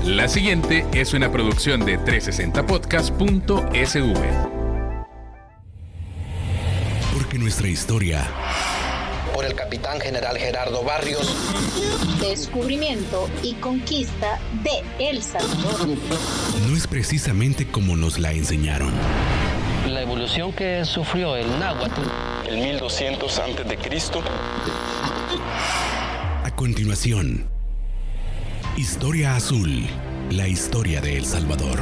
La siguiente es una producción de 360podcast.sv. Porque nuestra historia... Por el capitán general Gerardo Barrios. Descubrimiento y conquista de El Salvador. No es precisamente como nos la enseñaron. La evolución que sufrió el náhuatl. El 1200 a.C. A continuación, Historia Azul, la historia de El Salvador.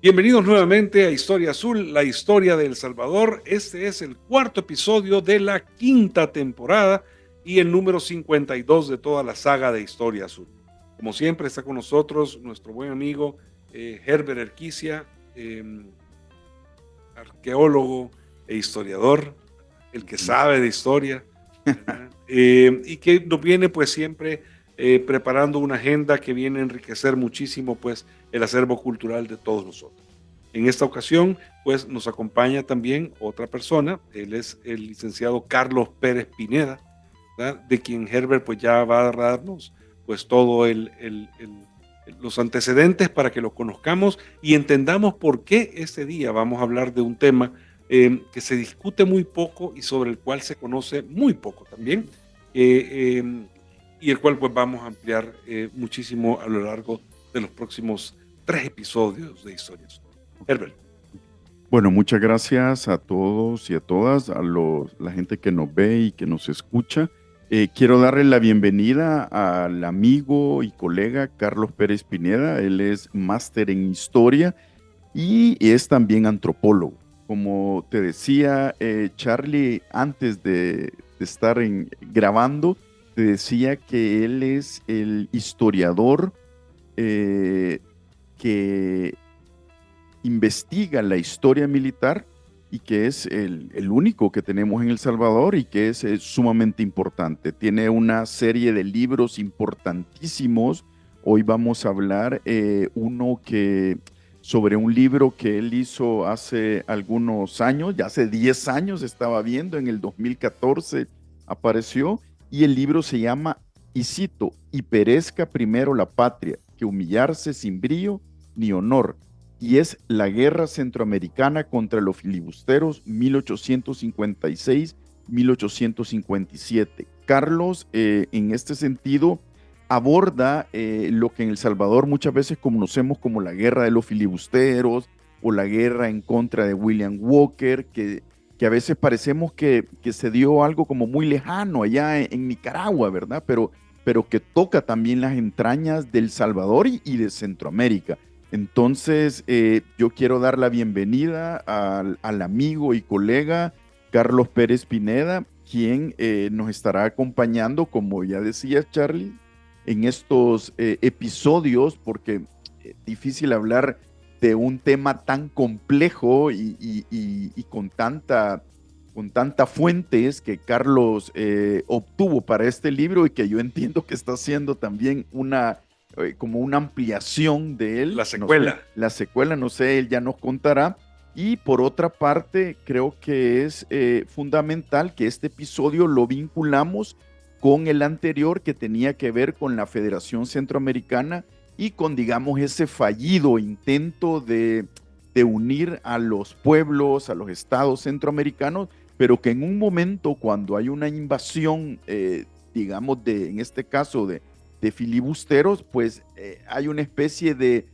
Bienvenidos nuevamente a Historia Azul, la historia de El Salvador. Este es el cuarto episodio de la quinta temporada y el número 52 de toda la saga de Historia Azul. Como siempre está con nosotros nuestro buen amigo Herbert Erquicia, arqueólogo e historiador, el que sabe de historia, y que nos viene pues siempre preparando una agenda que viene a enriquecer muchísimo pues el acervo cultural de todos nosotros. En esta ocasión pues nos acompaña también otra persona, él es el licenciado Carlos Pérez Pineda, ¿verdad? De quien Herbert pues ya va a darnos pues todo los antecedentes para que lo conozcamos y entendamos por qué este día vamos a hablar de un tema que se discute muy poco y sobre el cual se conoce muy poco también, y el cual pues vamos a ampliar muchísimo a lo largo de los próximos 3 episodios de Historias. Herbert. Bueno, muchas gracias a todos y a todas, la gente que nos ve y que nos escucha. Quiero darle la bienvenida al amigo y colega Carlos Pérez Pineda. Él es máster en historia y es también antropólogo. Como te decía, Charlie, antes de estar grabando, te decía que él es el historiador que investiga la historia militar y que es el único que tenemos en El Salvador y que es sumamente importante. Tiene una serie de libros importantísimos. Hoy vamos a hablar sobre un libro que él hizo hace algunos años, ya hace 10 años estaba viendo, en el 2014 apareció, y el libro se llama, y cito, "Y perezca primero la patria, que humillarse sin brío ni honor", y es la guerra centroamericana contra los filibusteros 1856-1857. Carlos, en este sentido, aborda lo que en El Salvador muchas veces conocemos como la guerra de los filibusteros o la guerra en contra de William Walker, que a veces parecemos que se dio algo como muy lejano allá en Nicaragua, ¿verdad? Pero que toca también las entrañas del Salvador y de Centroamérica. Entonces, yo quiero dar la bienvenida al amigo y colega Carlos Pérez Pineda, quien nos estará acompañando, como ya decía Charlie, en estos episodios, porque es difícil hablar de un tema tan complejo y con tantas fuentes que Carlos obtuvo para este libro y que yo entiendo que está haciendo también como una ampliación de él. La secuela. La secuela, no sé, él ya nos contará. Y por otra parte, creo que es fundamental que este episodio lo vinculamos con el anterior, que tenía que ver con la Federación Centroamericana y con, digamos, ese fallido intento de unir a los pueblos, a los estados centroamericanos, pero que en un momento cuando hay una invasión, digamos, en este caso de filibusteros, pues hay una especie de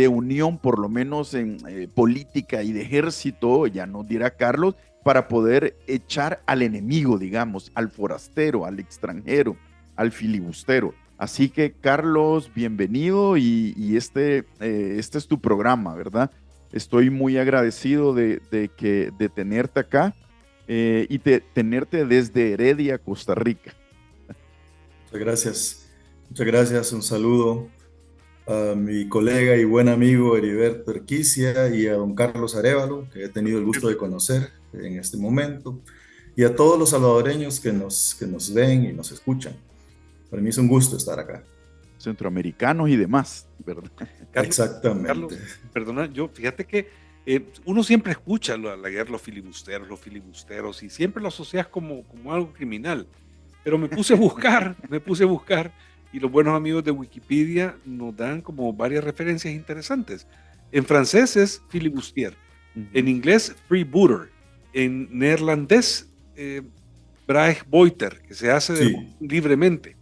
unión, por lo menos en política y de ejército, ya nos dirá Carlos, para poder echar al enemigo, digamos, al forastero, al extranjero, al filibustero. Así que, Carlos, bienvenido y este es tu programa, ¿verdad? Estoy muy agradecido de tenerte acá y de tenerte desde Heredia, Costa Rica. Muchas gracias. Muchas gracias. Un saludo a mi colega y buen amigo Heriberto Erquicia y a don Carlos Arévalo, que he tenido el gusto de conocer en este momento, y a todos los salvadoreños que nos ven y nos escuchan. Para mí es un gusto estar acá. Centroamericanos y demás, ¿verdad? Carlos, Exactamente. Carlos, perdona, fíjate que uno siempre escucha la guerra, los filibusteros, y siempre lo asocias como algo criminal. Pero me puse a buscar, y los buenos amigos de Wikipedia nos dan como varias referencias interesantes. En francés es filibustier, en inglés freebooter, en neerlandés Braaigbouter, que se hace libremente.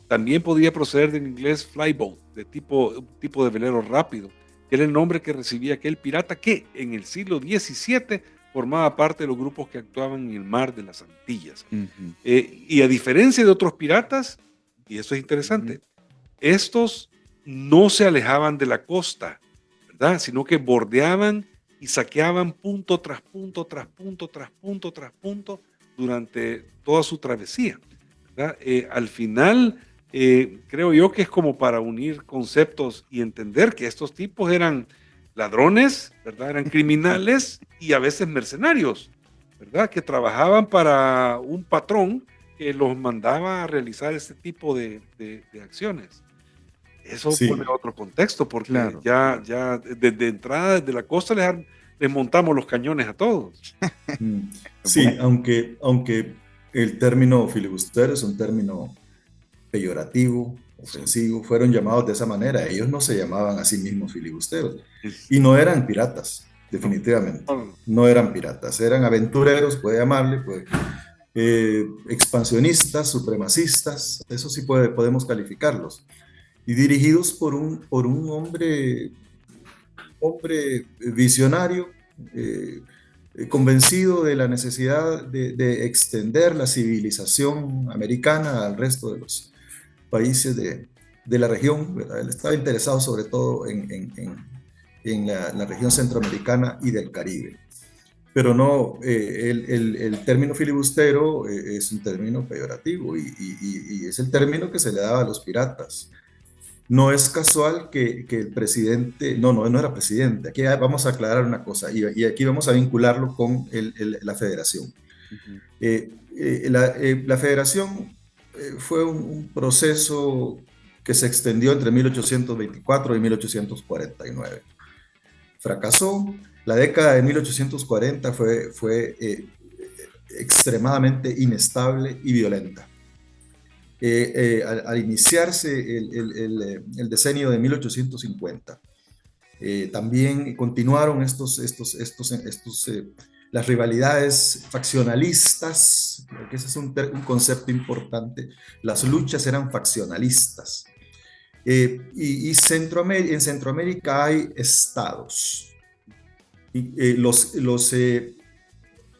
También podía proceder del inglés flyboat, un tipo de velero rápido, que era el nombre que recibía aquel pirata que en el siglo XVII formaba parte de los grupos que actuaban en el mar de las Antillas. Y a diferencia de otros piratas, y eso es interesante, estos no se alejaban de la costa, ¿verdad? Sino que bordeaban y saqueaban punto tras punto, tras punto, tras punto, tras punto, durante toda su travesía, ¿verdad? Al final, creo yo que es como para unir conceptos y entender que estos tipos eran ladrones, ¿verdad? Eran criminales y a veces mercenarios, ¿verdad? Que trabajaban para un patrón que los mandaba a realizar este tipo de acciones. Eso pone otro contexto, porque ya desde entrada, desde la costa, les montamos los cañones a todos. Sí, aunque el término filibuster es un término peyorativo, ofensivo, fueron llamados de esa manera. Ellos no se llamaban a sí mismos filibusteros y no eran piratas, definitivamente. No eran piratas, eran aventureros, puede llamarle, expansionistas, supremacistas, eso sí podemos calificarlos. Y dirigidos por un hombre visionario, convencido de la necesidad de extender la civilización americana al resto de los países de la región, ¿verdad? Él estaba interesado sobre todo en la región centroamericana y del Caribe. Pero no, el término filibustero es un término peyorativo y es el término que se le daba a los piratas. No es casual que el presidente, no era presidente, aquí vamos a aclarar una cosa y aquí vamos a vincularlo con la federación. La federación fue un proceso que se extendió entre 1824 y 1849. Fracasó. La década de 1840 fue extremadamente inestable y violenta. Al iniciarse el decenio de 1850, también continuaron las rivalidades faccionalistas, porque ese es un concepto importante. Las luchas eran faccionalistas. Y en Centroamérica hay estados. Y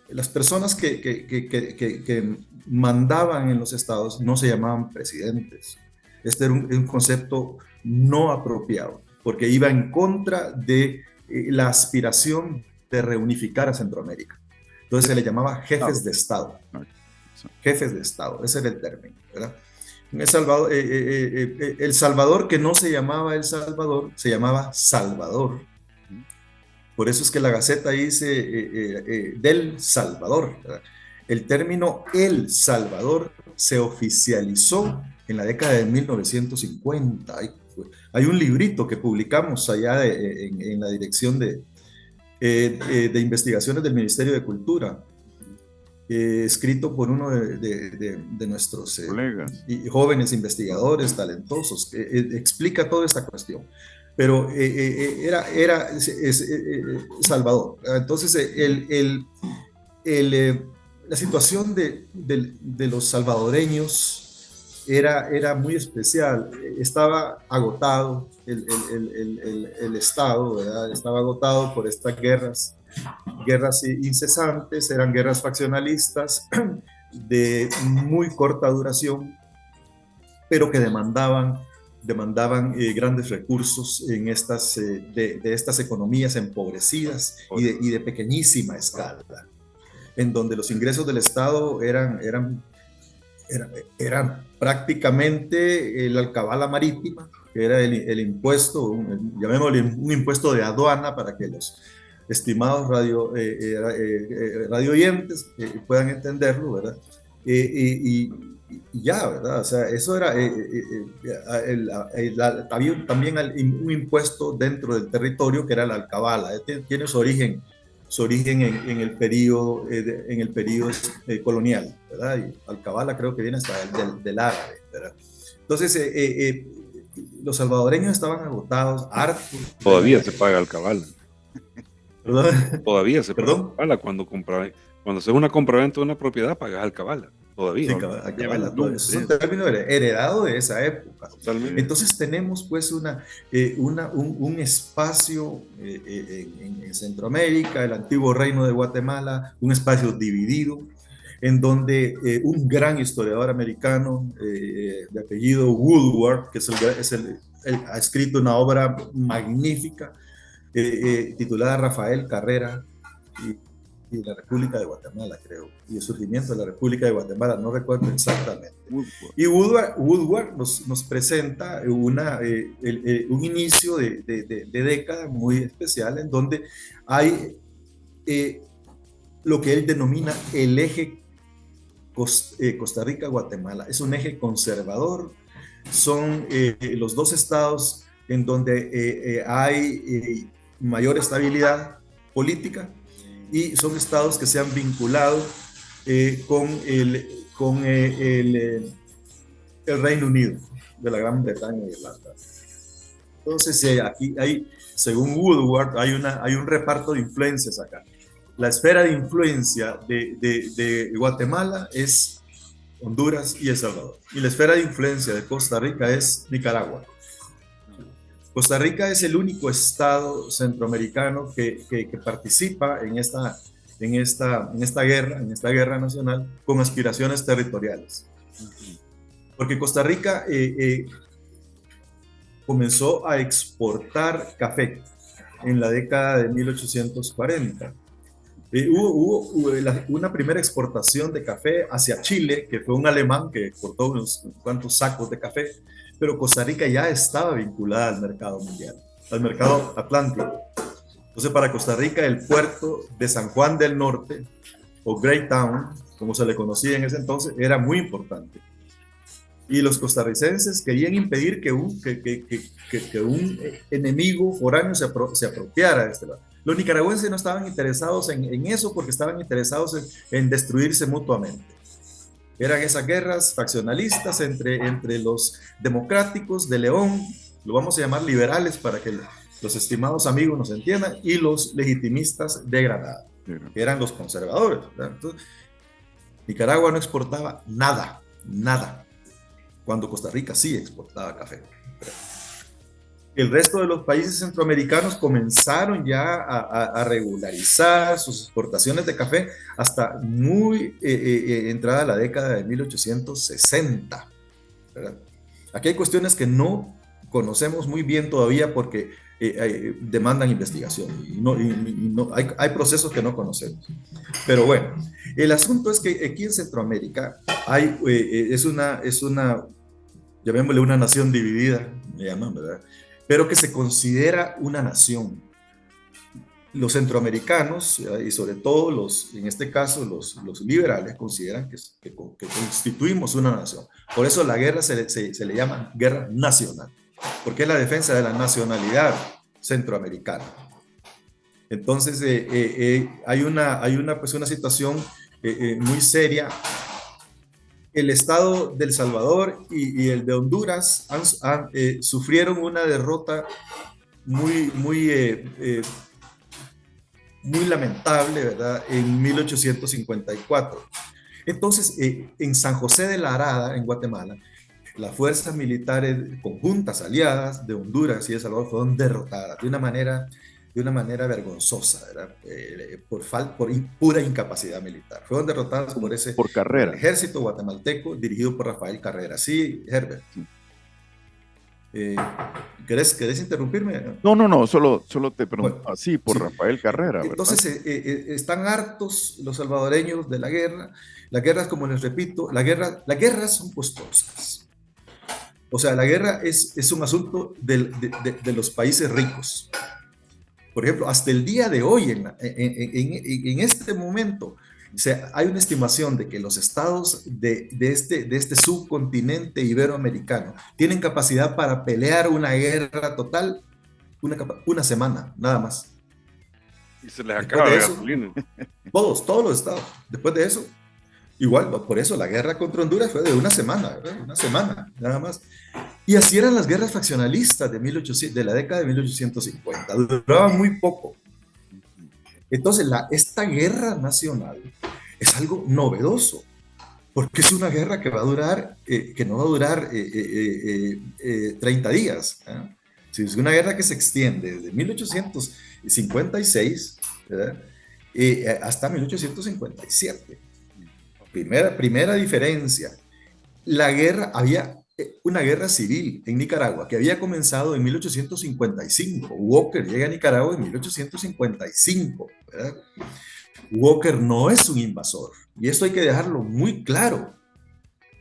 las personas que mandaban en los estados no se llamaban presidentes. Este era un concepto no apropiado, porque iba en contra de la aspiración de reunificar a Centroamérica. Entonces se le llamaba jefes de Estado. Jefes de Estado, ese era el término, ¿verdad? El Salvador, que no se llamaba El Salvador, se llamaba Salvador. Por eso es que la Gaceta dice del Salvador, ¿verdad? El término El Salvador se oficializó en la década de 1950. Hay un librito que publicamos allá en la dirección de investigaciones del Ministerio de Cultura, escrito por uno de nuestros jóvenes investigadores talentosos, explica toda esta cuestión. Pero era Salvador. Entonces, la situación de los salvadoreños era muy especial. Estaba agotado el Estado, ¿verdad? Estaba agotado por estas guerras incesantes, eran guerras faccionalistas de muy corta duración, pero que demandaban grandes recursos en de estas economías empobrecidas y de pequeñísima escala, en donde los ingresos del Estado eran prácticamente la alcabala marítima, que era el impuesto, llamémosle un impuesto de aduana para que los estimados radio oyentes puedan entenderlo, ¿verdad? Y ya, ¿verdad? O sea, eso era, había también un impuesto dentro del territorio que era la alcabala. Tiene su origen su origen en el periodo, colonial, ¿verdad? Y alcabala creo que viene hasta del árabe, ¿verdad? Entonces, los salvadoreños estaban agotados, hartos. Todavía se paga alcabala. ¿Perdón? Todavía se paga ¿Perdón? alcabala cuando haces una compraventa de una propiedad, pagas alcabala. Todavía. Sí, alcabala, es un término heredado de esa época. Totalmente. Entonces tenemos pues un espacio en Centroamérica, el antiguo reino de Guatemala, un espacio dividido, en donde un gran historiador americano de apellido Woodward, que ha escrito una obra magnífica titulada Rafael Carrera y la República de Guatemala, creo, y el surgimiento de la República de Guatemala, no recuerdo exactamente. Y Woodward nos presenta un inicio de década muy especial, en donde hay lo que él denomina el eje Costa Rica-Guatemala. Es un eje conservador, son los dos estados en donde hay mayor estabilidad política, y son estados que se han vinculado con el Reino Unido de la Gran Bretaña y Irlanda. Entonces, aquí hay, según Woodward, hay un reparto de influencias acá. La esfera de influencia de Guatemala es Honduras y El Salvador. Y la esfera de influencia de Costa Rica es Nicaragua. Costa Rica es el único estado centroamericano que participa en esta guerra nacional con aspiraciones territoriales. Porque Costa Rica comenzó a exportar café en la década de 1840. Hubo una primera exportación de café hacia Chile, que fue un alemán que exportó unos cuantos sacos de café, pero Costa Rica ya estaba vinculada al mercado mundial, al mercado atlántico. Entonces, para Costa Rica, el puerto de San Juan del Norte, o Greytown, como se le conocía en ese entonces, era muy importante. Y los costarricenses querían impedir que un enemigo foráneo se apropiara de este lado. Los nicaragüenses no estaban interesados en eso, porque estaban interesados en destruirse mutuamente. Eran esas guerras faccionalistas entre los democráticos de León, lo vamos a llamar liberales para que los estimados amigos nos entiendan, y los legitimistas de Granada, que eran los conservadores, ¿verdad? Entonces, Nicaragua no exportaba nada, cuando Costa Rica sí exportaba café. El resto de los países centroamericanos comenzaron ya a regularizar sus exportaciones de café hasta muy entrada la década de 1860, ¿verdad? Aquí hay cuestiones que no conocemos muy bien todavía porque demandan investigación y hay procesos que no conocemos. Pero bueno, el asunto es que aquí en Centroamérica es una, llamémosle una nación dividida, me llaman, ¿verdad? Pero que se considera una nación. Los centroamericanos, y sobre todo en este caso los liberales, consideran que constituimos una nación. Por eso la guerra se le llama guerra nacional, porque es la defensa de la nacionalidad centroamericana. Entonces hay una situación muy seria. El estado de El Salvador y el de Honduras sufrieron una derrota muy lamentable, ¿verdad? En 1854. Entonces, en San José de la Arada, en Guatemala, las fuerzas militares conjuntas aliadas de Honduras y El Salvador fueron derrotadas de una manera vergonzosa, ¿verdad? Por pura incapacidad militar. Fueron derrotadas por Carrera, el ejército guatemalteco dirigido por Rafael Carrera. Sí, Herbert. ¿Querés interrumpirme? No, solo te pregunto. Bueno, sí, por Rafael Carrera, ¿verdad? Entonces, están hartos los salvadoreños de la guerra. Las guerras, como les repito, las guerras son costosas. O sea, la guerra es un asunto de los países ricos. Por ejemplo, hasta el día de hoy, en este momento, o sea, hay una estimación de que los estados de este subcontinente iberoamericano tienen capacidad para pelear una guerra total una semana, nada más. Y se les Después acaba de la eso, gasolina. todos los estados. Después de eso, igual, por eso la guerra contra Honduras fue de una semana, ¿verdad? Una semana, nada más. Y así eran las guerras faccionalistas de la década de 1850. Duraban muy poco. Entonces, esta guerra nacional es algo novedoso, porque es una guerra que va a durar, que no va a durar 30 días. ¿Eh? Es una guerra que se extiende desde 1856, ¿verdad? Hasta 1857. Primera diferencia. Había una guerra civil en Nicaragua que había comenzado en 1855. Walker llega a Nicaragua en 1855, ¿verdad? Walker no es un invasor, y esto hay que dejarlo muy claro.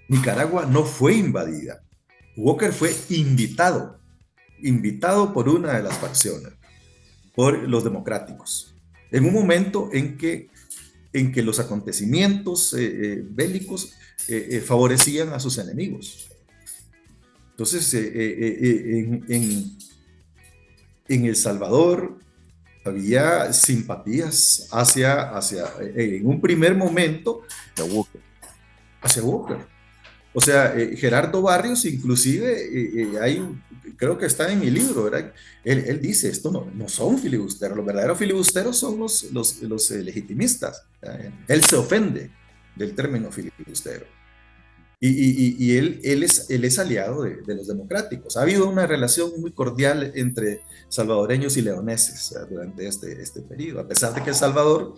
Nicaragua no fue invadida. Walker fue invitado por una de las facciones, por los democráticos, en un momento en que los acontecimientos bélicos favorecían a sus enemigos. Entonces, en El Salvador había simpatías en un primer momento, hacia Walker. O sea, Gerardo Barrios, inclusive, creo que está en mi libro, ¿verdad? Él dice, esto no son filibusteros, los verdaderos filibusteros son los legitimistas. Él se ofende del término filibustero. Y él es aliado de los democráticos. Ha habido una relación muy cordial entre salvadoreños y leoneses durante este periodo, a pesar de que El Salvador,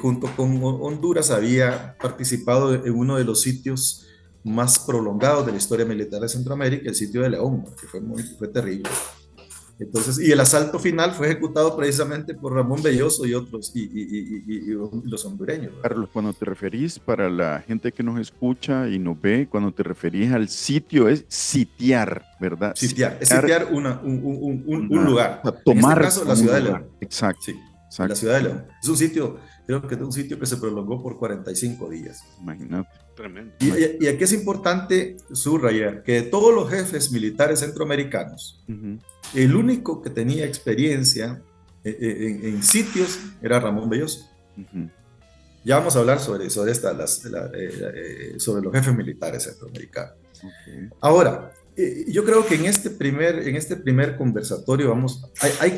junto con Honduras, había participado en uno de los sitios más prolongados de la historia militar de Centroamérica, el sitio de León, que fue terrible. Entonces, y el asalto final fue ejecutado precisamente por Ramón Belloso y otros, y los hondureños, ¿verdad? Carlos, cuando te referís, para la gente que nos escucha y nos ve, cuando te referís al sitio, es sitiar, ¿verdad? Es sitiar un lugar. Tomar en este caso, la ciudad de León. Exacto. Sí, la ciudad de León. Es un sitio, creo que es un sitio que se prolongó por 45 días. Imagínate. Tremendo. Y aquí es importante subrayar que de todos los jefes militares centroamericanos, el único que tenía experiencia en sitios era Ramón Belloso. Ya vamos a hablar sobre los jefes militares centroamericanos. Ahora, yo creo que en este primer conversatorio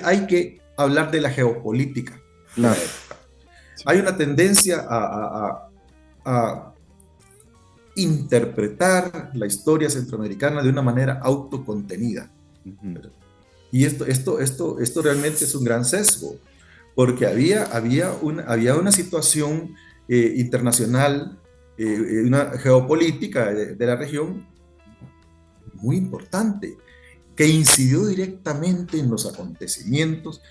hay que hablar de la geopolítica. Claro. Hay una tendencia a interpretar la historia centroamericana de una manera autocontenida. Y esto realmente es un gran sesgo, porque había una situación internacional, una geopolítica de la región muy importante, que incidió directamente en los acontecimientos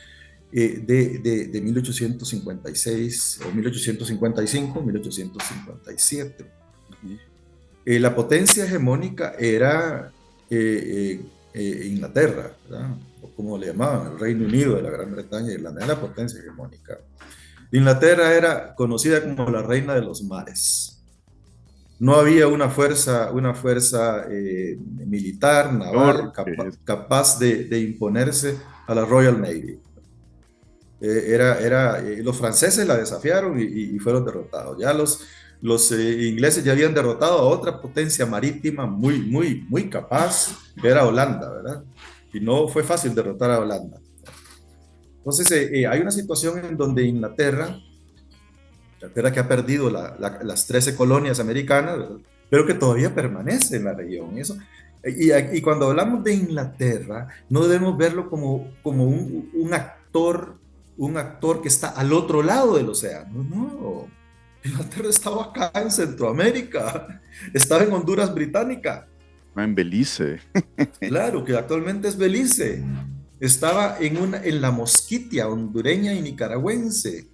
de 1856 o 1855, 1857. La potencia hegemónica era Inglaterra, ¿verdad? O como le llamaban, el Reino Unido de la Gran Bretaña. Irlanda era la potencia hegemónica. Inglaterra era conocida como la reina de los mares. No había una fuerza militar, naval, capaz de imponerse a la Royal Navy. Los franceses la desafiaron y fueron derrotados. Ya los ingleses ya habían derrotado a otra potencia marítima muy capaz, que era Holanda, ¿verdad? Y no fue fácil derrotar a Holanda. Entonces, hay una situación en donde Inglaterra que ha perdido las 13 colonias americanas, ¿verdad? Pero que todavía permanece en la región. Y cuando hablamos de Inglaterra, no debemos verlo como un actor que está al otro lado del océano. No. Inglaterra estaba acá en Centroamérica, estaba en Honduras Británica. En Belice. Claro, que actualmente es Belice. Estaba en la Mosquitia hondureña y nicaragüense,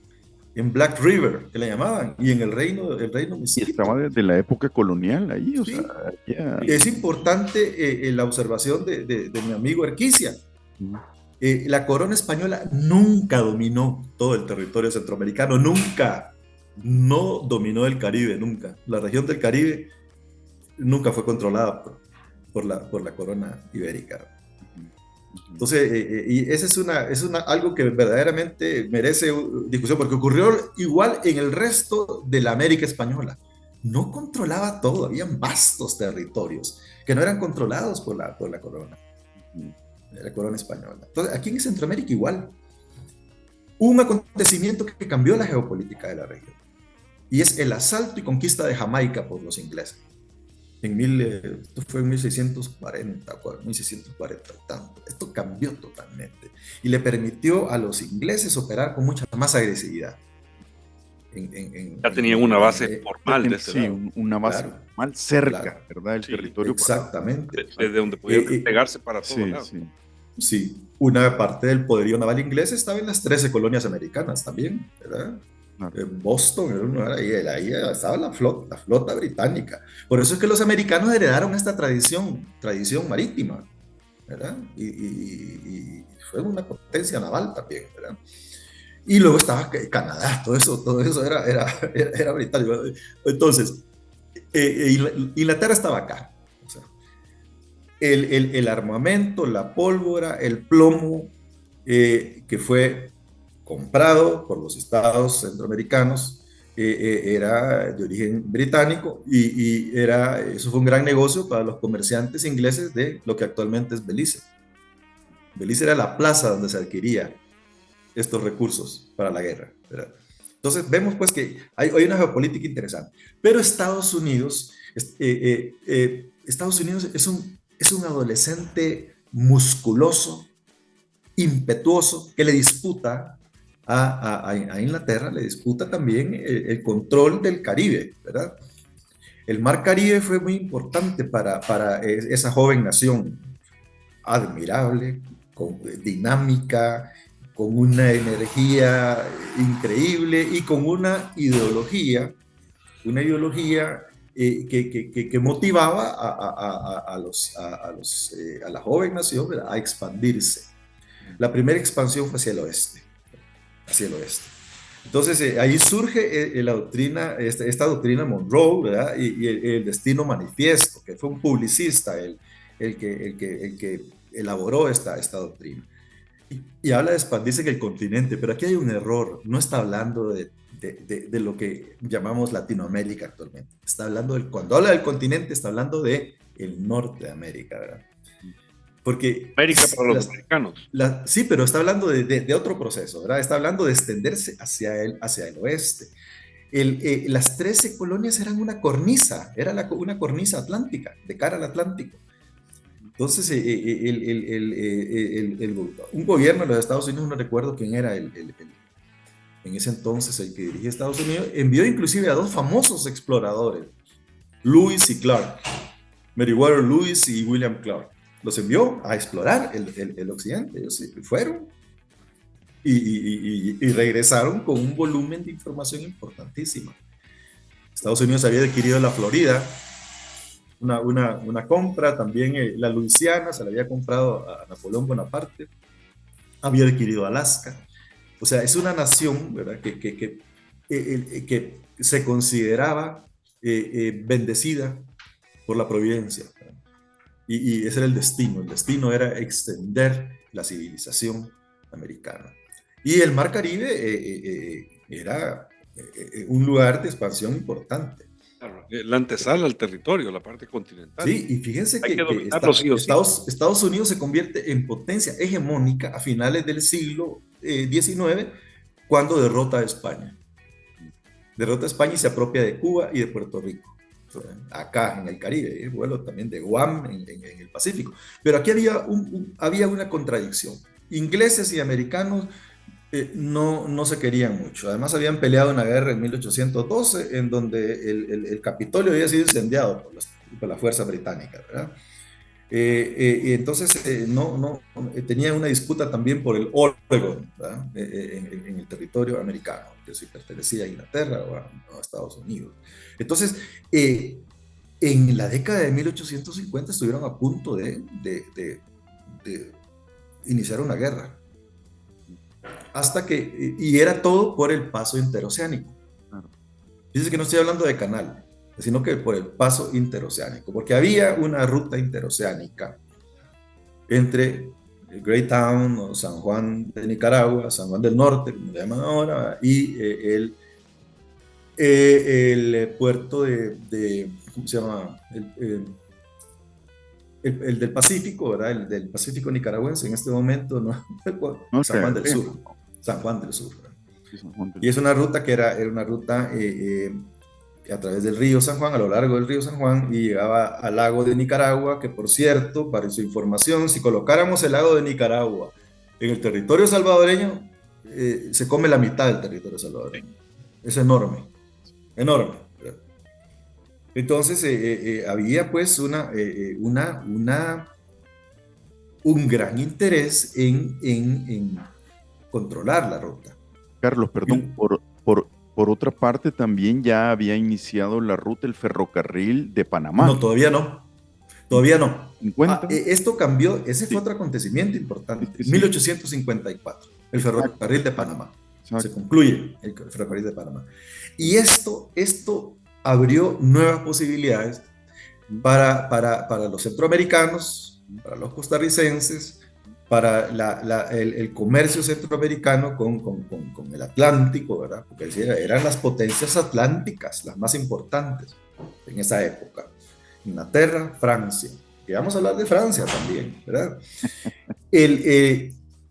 en Black River, que le llamaban, y en el reino Mosquitia. Y estaba desde la época colonial ahí, o sí. sea, yeah. Es importante la observación de mi amigo Erquicia. La corona española nunca dominó todo el territorio centroamericano, nunca. No dominó el Caribe, nunca. La región del Caribe nunca fue controlada por la corona ibérica. Entonces, y esa algo que verdaderamente merece discusión, porque ocurrió igual en el resto de la América española. No controlaba todo, habían vastos territorios que no eran controlados por la corona, la corona española. Entonces, aquí en Centroamérica igual. Hubo un acontecimiento que cambió la geopolítica de la región, y es el asalto y conquista de Jamaica por los ingleses. Esto fue en 1640 y tanto. Esto cambió totalmente y le permitió a los ingleses operar con mucha más agresividad. Ya tenían una base formal de ese lado. Una base formal cerca, ¿verdad? El territorio. Exactamente. Desde donde podían pegarse para todos lados. Sí, una parte del poderío naval inglés estaba en las 13 colonias americanas también, ¿verdad? En Boston, ahí estaba la flota británica. Por eso es que los americanos heredaron esta tradición marítima, ¿verdad? Y fue una potencia naval también, ¿verdad? Y luego estaba Canadá, todo eso era británico. Entonces, Inglaterra estaba acá. O sea, el armamento, la pólvora, el plomo, que fue comprado por los estados centroamericanos, era de origen británico y eso fue un gran negocio para los comerciantes ingleses de lo que actualmente es Belice. Belice era la plaza donde se adquiría estos recursos para la guerra, ¿verdad? Entonces vemos pues que hay una geopolítica interesante, pero Estados Unidos es un adolescente musculoso, impetuoso, que le disputa a Inglaterra, le disputa también el control del Caribe, ¿verdad? El Mar Caribe fue muy importante para esa joven nación, admirable, dinámica, con una energía increíble y con una ideología que motivaba a la joven nación, ¿verdad?, a expandirse. La primera expansión fue hacia el oeste. Entonces, ahí surge la doctrina, esta doctrina Monroe, ¿verdad? Y el destino manifiesto, que fue un publicista el que elaboró esta doctrina. Y habla de expandirse en el continente, pero aquí hay un error. No está hablando de lo que llamamos Latinoamérica actualmente. Cuando habla del continente, está hablando de el norte de América, ¿verdad? Porque América para los americanos. Sí, pero está hablando de otro proceso, ¿verdad? Está hablando de extenderse hacia el oeste. Las 13 colonias eran una cornisa, una cornisa atlántica, de cara al Atlántico. Entonces, un gobierno de los Estados Unidos, no recuerdo quién era en ese entonces el que dirigía Estados Unidos, envió inclusive a dos famosos exploradores, Lewis y Clark, Meriwether Lewis y William Clark. Los envió a explorar el occidente. Ellos fueron y regresaron con un volumen de información importantísima. Estados Unidos había adquirido la Florida, una compra, también la Luisiana se la había comprado a Napoleón Bonaparte, había adquirido Alaska. O sea, es una nación, ¿verdad?, que se consideraba bendecida por la providencia. Y ese era el destino. El destino era extender la civilización americana. Y el Mar Caribe era un lugar de expansión importante. Claro, la antesala al territorio, la parte continental. Sí, y fíjense que Estados Unidos se convierte en potencia hegemónica a finales del siglo XIX, cuando derrota a España. Derrota a España y se apropia de Cuba y de Puerto Rico. Acá en el Caribe, vuelo también de Guam en el Pacífico. Pero aquí había una contradicción. Ingleses y americanos no se querían mucho. Además habían peleado una guerra en 1812 en donde el Capitolio había sido incendiado por la fuerza británica, ¿verdad? Y entonces tenía una disputa también por el Oregon, ¿verdad?, en el territorio americano, que si pertenecía a Inglaterra o a Estados Unidos. Entonces, en la década de 1850 estuvieron a punto de iniciar una guerra. Y era todo por el paso interoceánico. Dice que no estoy hablando de canal, sino que por el paso interoceánico, porque había una ruta interoceánica entre Greytown o San Juan de Nicaragua, San Juan del Norte, como le llaman ahora, y el puerto ¿cómo se llama? El del Pacífico, ¿verdad? El del Pacífico nicaragüense en este momento, ¿no? San Juan del Sur. San Juan del Sur. Y es una ruta que era una ruta a través del río San Juan, a lo largo del río San Juan, y llegaba al lago de Nicaragua, que por cierto, para su información, si colocáramos el lago de Nicaragua en el territorio salvadoreño, se come la mitad del territorio salvadoreño. Es enorme, enorme. Entonces había pues un gran interés en controlar la ruta. Carlos, perdón, por otra parte también ya había iniciado la ruta, el ferrocarril de Panamá. No, todavía no. Todavía no. Esto cambió, ese fue otro acontecimiento importante. 1854, el ferrocarril de Panamá. Exacto. Se concluye el ferrocarril de Panamá. Y esto abrió nuevas posibilidades para los centroamericanos, para los costarricenses, para el comercio centroamericano con el Atlántico, ¿verdad? Porque eran las potencias atlánticas las más importantes en esa época. Inglaterra, Francia. Y vamos a hablar de Francia también, ¿verdad?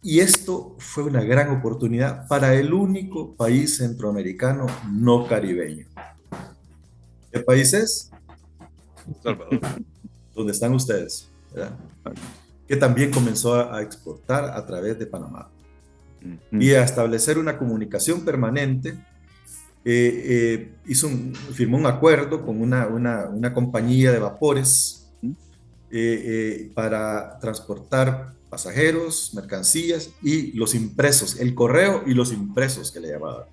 Y esto fue una gran oportunidad para el único país centroamericano no caribeño. ¿Qué país es? Salvador. ¿Dónde están ustedes? ¿Verdad? Que también comenzó a exportar a través de Panamá y a establecer una comunicación permanente. Firmó un acuerdo con una compañía de vapores para transportar pasajeros, mercancías y los impresos, el correo y los impresos que le llamaban.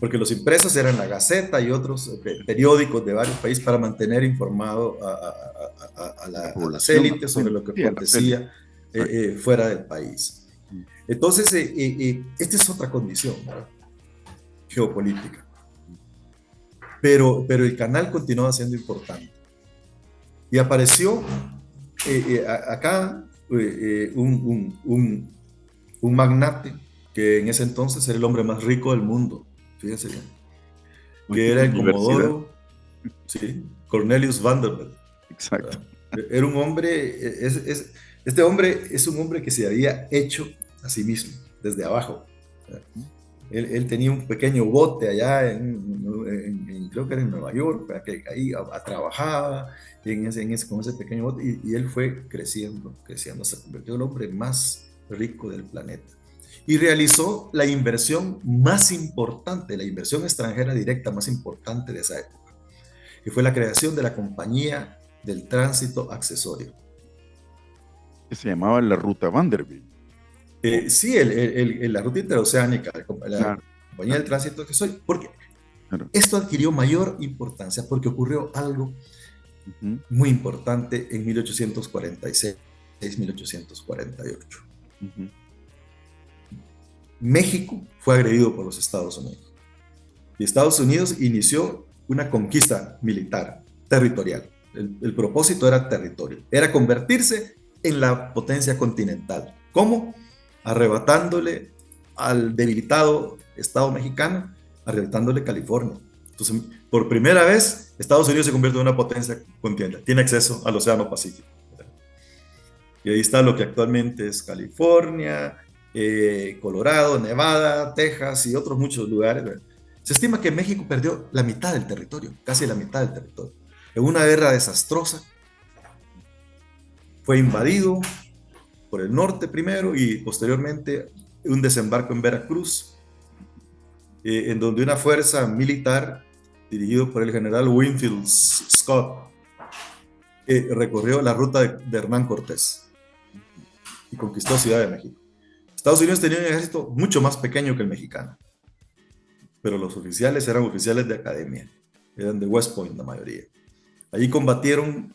Porque los impresos eran la Gaceta y otros periódicos de varios países para mantener informado a las élites sobre lo que acontecía fuera del país. Entonces, esta es otra condición, ¿verdad? Geopolítica. Pero el canal continuaba siendo importante. Y apareció acá un magnate que en ese entonces era el hombre más rico del mundo. Fíjense bien, que era el comodoro, ¿sí? Cornelius Vanderbilt. Exacto. Era un hombre, este hombre es un hombre que se había hecho a sí mismo, desde abajo. Él tenía un pequeño bote allá, creo que era en Nueva York, que ahí trabajaba con ese pequeño bote, y él fue creciendo, se convirtió en el hombre más rico del planeta. Y realizó la inversión más importante, la inversión extranjera directa más importante de esa época, que fue la creación de la Compañía del Tránsito Accesorio. Que se llamaba la Ruta Vanderbilt. Sí, la ruta interoceánica, la Compañía del Tránsito Accesorio, porque esto adquirió mayor importancia porque ocurrió algo muy importante en 1846-1848. México fue agredido por los Estados Unidos. Y Estados Unidos inició una conquista militar, territorial. El propósito era territorio, era convertirse en la potencia continental. ¿Cómo? Arrebatándole al debilitado Estado mexicano, arrebatándole California. Entonces, por primera vez, Estados Unidos se convierte en una potencia continental, tiene acceso al Océano Pacífico. Y ahí está lo que actualmente es California, Colorado, Nevada, Texas y otros muchos lugares. Se estima que México perdió la mitad del territorio, casi la mitad del territorio, en una guerra desastrosa. Fue invadido por el norte primero y posteriormente un desembarco en Veracruz, en donde una fuerza militar dirigido por el general Winfield Scott recorrió la ruta de Hernán Cortés y conquistó Ciudad de México. Estados Unidos tenía un ejército mucho más pequeño que el mexicano, pero los oficiales eran oficiales de academia, eran de West Point la mayoría. Allí combatieron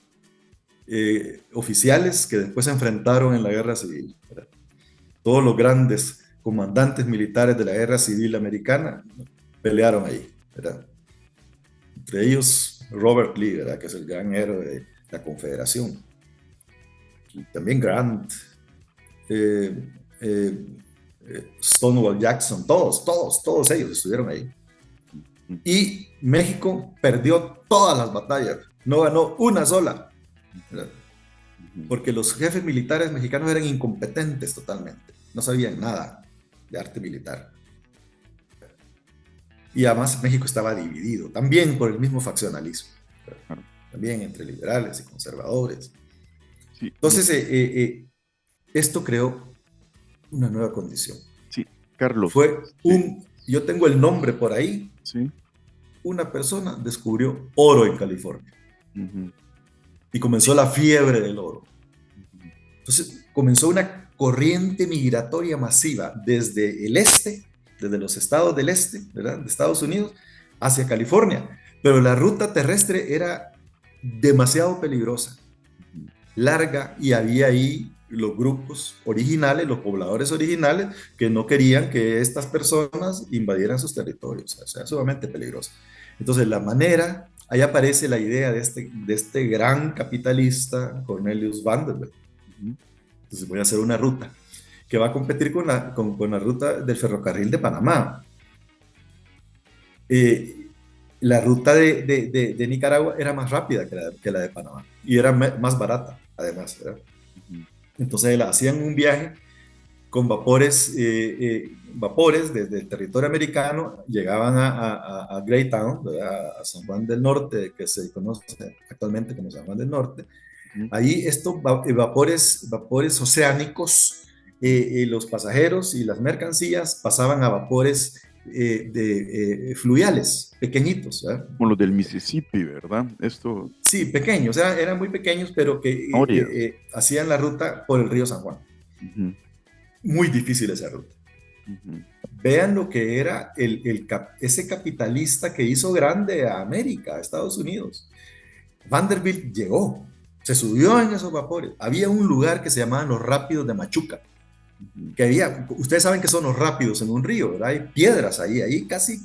oficiales que después se enfrentaron en la guerra civil, ¿verdad? Todos los grandes comandantes militares de la guerra civil americana pelearon ahí, ¿verdad? Entre ellos Robert Lee, ¿verdad? Que es el gran héroe de la Confederación. Y también Grant, Stonewall Jackson, todos ellos estuvieron ahí. Y México perdió todas las batallas, no ganó una sola, ¿verdad? Porque los jefes militares mexicanos eran incompetentes totalmente, no sabían nada de arte militar. Y además México estaba dividido, también por el mismo faccionalismo, ¿verdad? También entre liberales y conservadores. Sí. Entonces, esto creó una nueva condición. Sí, Carlos. Yo tengo el nombre por ahí. Sí. Una persona descubrió oro en California. Y comenzó la fiebre del oro. Entonces comenzó una corriente migratoria masiva desde el este, desde los estados del este, ¿verdad?, de Estados Unidos, hacia California. Pero la ruta terrestre era demasiado peligrosa, larga, y había ahí los grupos originales, los pobladores originales, que no querían que estas personas invadieran sus territorios. O sea, sumamente peligroso. Entonces, ahí aparece la idea de este gran capitalista, Cornelius Vanderbilt. Entonces, voy a hacer una ruta que va a competir con la ruta del ferrocarril de Panamá. La ruta de Nicaragua era más rápida que la de Panamá y era más barata, además, ¿verdad? Entonces hacían un viaje con vapores desde el territorio americano, llegaban a Greytown, ¿verdad?, a San Juan del Norte, que se conoce actualmente como San Juan del Norte. Ahí estos vapores oceánicos, los pasajeros y las mercancías pasaban a vapores fluviales, pequeñitos, ¿verdad? Como los del Mississippi, ¿verdad? Sí, pequeños, eran muy pequeños, pero que hacían la ruta por el río San Juan. Muy difícil esa ruta. Vean lo que era ese capitalista que hizo grande a América, a Estados Unidos. Vanderbilt llegó, se subió en esos vapores. Había un lugar que se llamaba Los Rápidos de Machuca, ustedes saben que son los rápidos en un río, ¿verdad? Hay piedras ahí casi,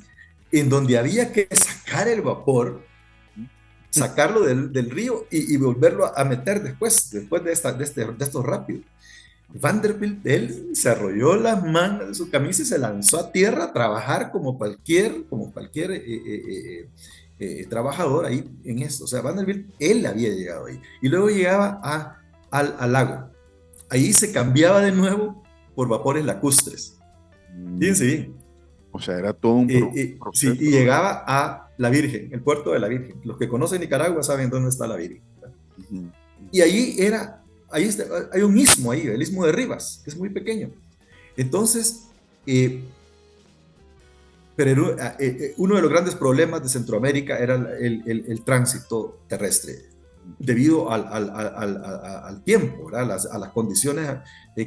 en donde había que sacar el vapor, sacarlo del río y volverlo a meter después de estos rápidos. Vanderbilt, él se arrolló las mangas de su camisa y se lanzó a tierra a trabajar como cualquier trabajador ahí en esto. O sea, Vanderbilt, él había llegado ahí. Y luego llegaba al lago. Ahí se cambiaba de nuevo por vapores lacustres. Fíjense bien. O sea, era todo un proceso. Sí, y llegaba a La Virgen, el puerto de La Virgen. Los que conocen Nicaragua saben dónde está La Virgen. Y ahí hay un istmo ahí, el istmo de Rivas, que es muy pequeño. Entonces, pero uno de los grandes problemas de Centroamérica era el tránsito terrestre, debido al tiempo, ¿verdad? A las condiciones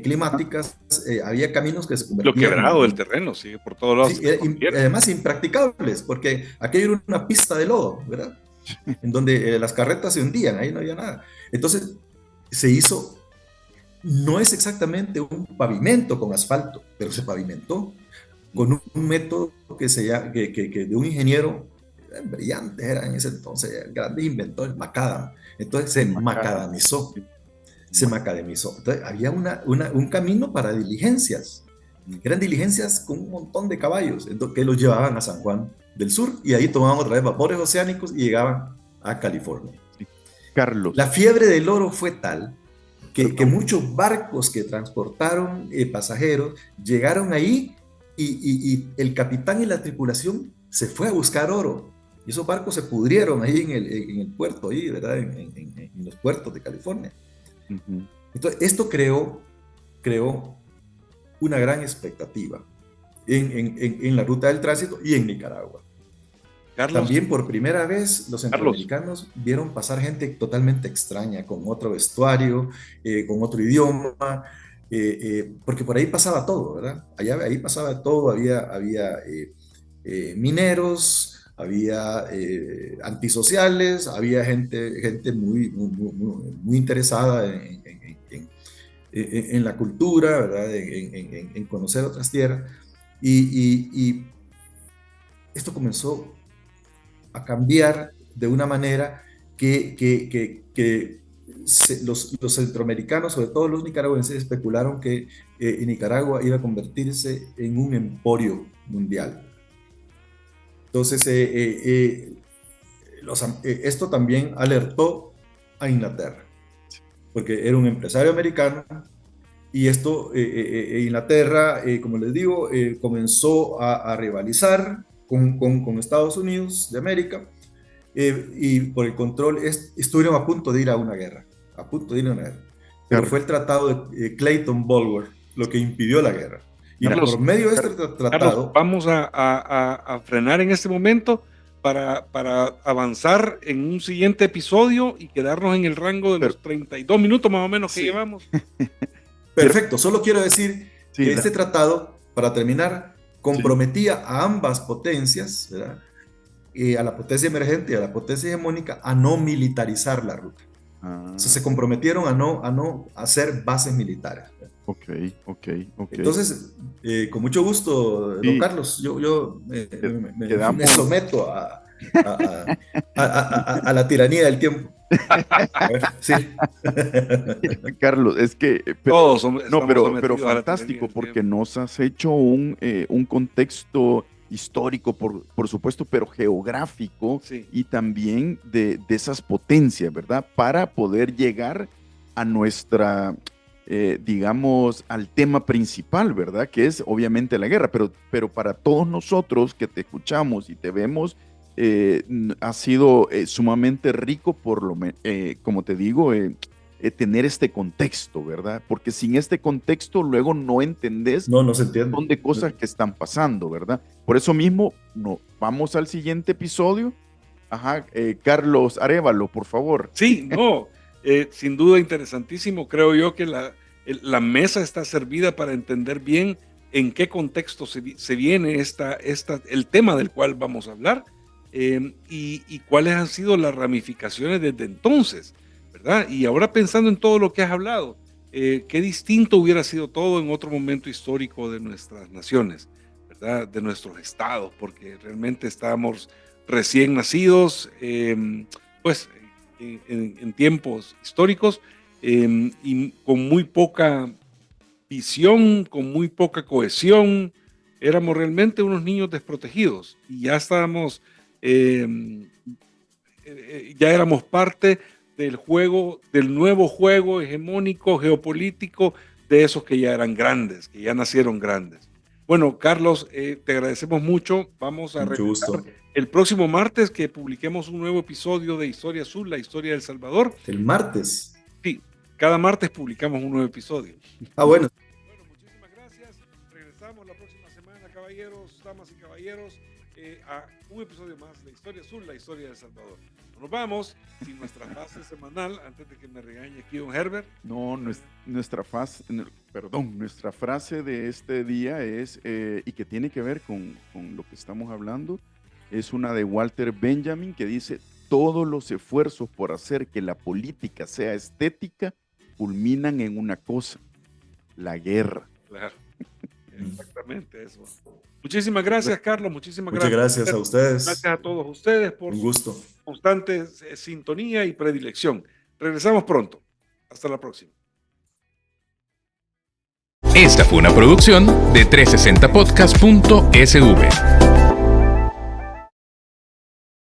climáticas. Había caminos que se convertían... Lo quebrado del terreno, sí, por todos lados. Sí, además impracticables, porque aquello era una pista de lodo, ¿verdad? En donde las carretas se hundían, ahí no había nada. Entonces se hizo, no es exactamente un pavimento con asfalto, pero se pavimentó con un método que de un ingeniero brillante, era en ese entonces, el grande inventor, Macadam. Entonces se macadamizó. Entonces había un camino para diligencias. Eran diligencias con un montón de caballos que los llevaban a San Juan del Sur, y ahí tomaban otra vez vapores oceánicos y llegaban a California. Carlos. La fiebre del oro fue tal que muchos barcos que transportaron pasajeros llegaron ahí, y el capitán y la tripulación se fue a buscar oro. Y esos barcos se pudrieron ahí en el puerto, ahí, ¿verdad? En los puertos de California. Entonces, esto creó una gran expectativa en la ruta del tránsito y en Nicaragua. Carlos. También por primera vez los centroamericanos vieron pasar gente totalmente extraña, con otro vestuario, con otro idioma, porque por ahí pasaba todo, ¿verdad? Ahí pasaba todo, había mineros, había antisociales, había gente muy interesada en la cultura, ¿verdad? En conocer otras tierras, y esto comenzó a cambiar de una manera que los centroamericanos, sobre todo los nicaragüenses, especularon que Nicaragua iba a convertirse en un emporio mundial. Entonces, esto también alertó a Inglaterra, porque era un empresario americano, y esto, Inglaterra, como les digo, comenzó a rivalizar con Estados Unidos de América, y por el control estuvieron a punto de ir a una guerra, pero fue el tratado de Clayton-Bulwer lo que impidió la guerra. Y Carlos, por medio de este tratado... Carlos, vamos a frenar en este momento para avanzar en un siguiente episodio y quedarnos en el rango de los 32 minutos más o menos que llevamos. Perfecto, solo quiero decir que este tratado, para terminar, comprometía a ambas potencias, ¿verdad? A la potencia emergente y a la potencia hegemónica, a no militarizar la ruta. O sea, se comprometieron a no hacer bases militares. Ok. Entonces, con mucho gusto, don Carlos, yo me someto a la tiranía del tiempo. Sí. Carlos, es que pero fantástico, porque nos has hecho un contexto histórico, por supuesto, pero geográfico, y también de esas potencias, ¿verdad? Para poder llegar a nuestra, digamos, al tema principal, ¿verdad? Que es obviamente la guerra, pero para todos nosotros que te escuchamos y te vemos, ha sido sumamente rico, como te digo, tener este contexto, ¿verdad? Porque sin este contexto luego no entendés no se entiende. Un montón de cosas que están pasando, ¿verdad? Por eso mismo, vamos al siguiente episodio. Carlos Arévalo, por favor. Sí, sin duda interesantísimo. Creo yo que la mesa está servida para entender bien en qué contexto se viene el tema del cual vamos a hablar, y cuáles han sido las ramificaciones desde entonces, ¿verdad? Y ahora pensando en todo lo que has hablado, qué distinto hubiera sido todo en otro momento histórico de nuestras naciones, ¿verdad? De nuestros estados, porque realmente estábamos recién nacidos, pues en tiempos históricos, y con muy poca visión, con muy poca cohesión. Éramos realmente unos niños desprotegidos, y ya estábamos, ya éramos parte del nuevo juego hegemónico, geopolítico, de esos que ya eran grandes, que ya nacieron grandes. Bueno, Carlos, te agradecemos mucho. Vamos a regresar el próximo martes, que publiquemos un nuevo episodio de Historia Azul, la historia de El Salvador. ¿El martes? Sí, cada martes publicamos un nuevo episodio. Bueno. Bueno, muchísimas gracias. Regresamos la próxima semana, caballeros, damas y caballeros, a un episodio más de Historia Azul, la historia de El Salvador. Nos vamos sin nuestra frase semanal, antes de que me regañe aquí don Herbert. No, nuestra frase de este día es, y que tiene que ver con lo que estamos hablando, es una de Walter Benjamin, que dice: todos los esfuerzos por hacer que la política sea estética culminan en una cosa: la guerra. Claro, exactamente eso. Muchísimas gracias, Carlos. Muchas gracias a ustedes. Gracias a todos ustedes por su constante sintonía y predilección. Regresamos pronto. Hasta la próxima. Esta fue una producción de 360podcast.sv.